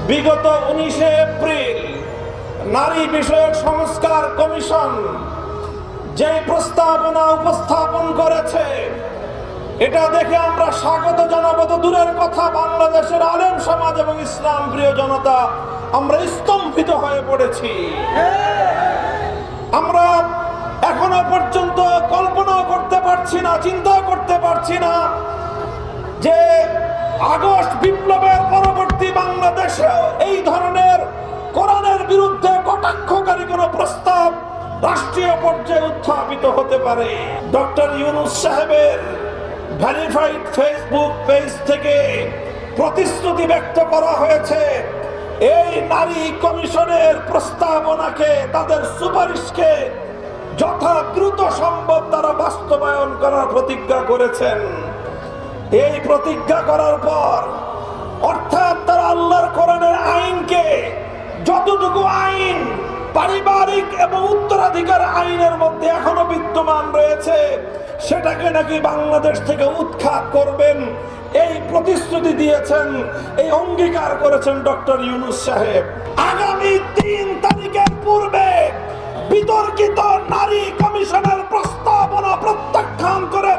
বিগত 19 এপ্রিল নারী বিষয়ক সংস্কার কমিশন যে প্রস্তাবনা উপস্থাপন করেছে, এটা দেখে আমরা স্বাগত জানাবো তো দূরের কথা, বাংলাদেশের আলেম সমাজ এবং ইসলাম প্রিয় জনতা আমরা স্তম্ভিত হয়ে পড়েছি। আমরা এখনো পর্যন্ত কল্পনা করতে পারছি না, চিন্তা করতে পারছি না যে আগস্ট বিপ্লবের পরবর্তী বাংলাদেশেও এই ধরনের কোরআনের বিরুদ্ধে কটাক্ষকারী কোনো প্রস্তাব রাষ্ট্রীয় পর্যায়ে উত্থাপিত হতে পারে। ডক্টর ইউনূস সাহেবের ভেরিফাইড ফেসবুক পেজ থেকে প্রতিশ্রুতি ব্যক্ত করা হয়েছে এই নারী কমিশনের প্রস্তাবনাকে, তাদের সুপারিশকে যথা দ্রুত সম্ভব তারা বাস্তবায়ন করার প্রতিজ্ঞা করেছেন। এই প্রতিজ্ঞা করার পর অর্থাৎ তারা আল্লাহর কোরআনের আইনকে, যতটুকু আইন পারিবারিক এবং উত্তরাধিকার আইনের মধ্যে এখনো বিদ্যমান রয়েছে, সেটাকে নাকি বাংলাদেশ থেকে উৎখাত করবেন, এই প্রতিশ্রুতি দিয়েছেন, এই অঙ্গীকার করেছেন ডক্টর ইউনূস সাহেব। আগামী 3 তারিখের পূর্বে বিতর্কিত নারী কমিশনের প্রস্তাবনা প্রত্যাখ্যান করে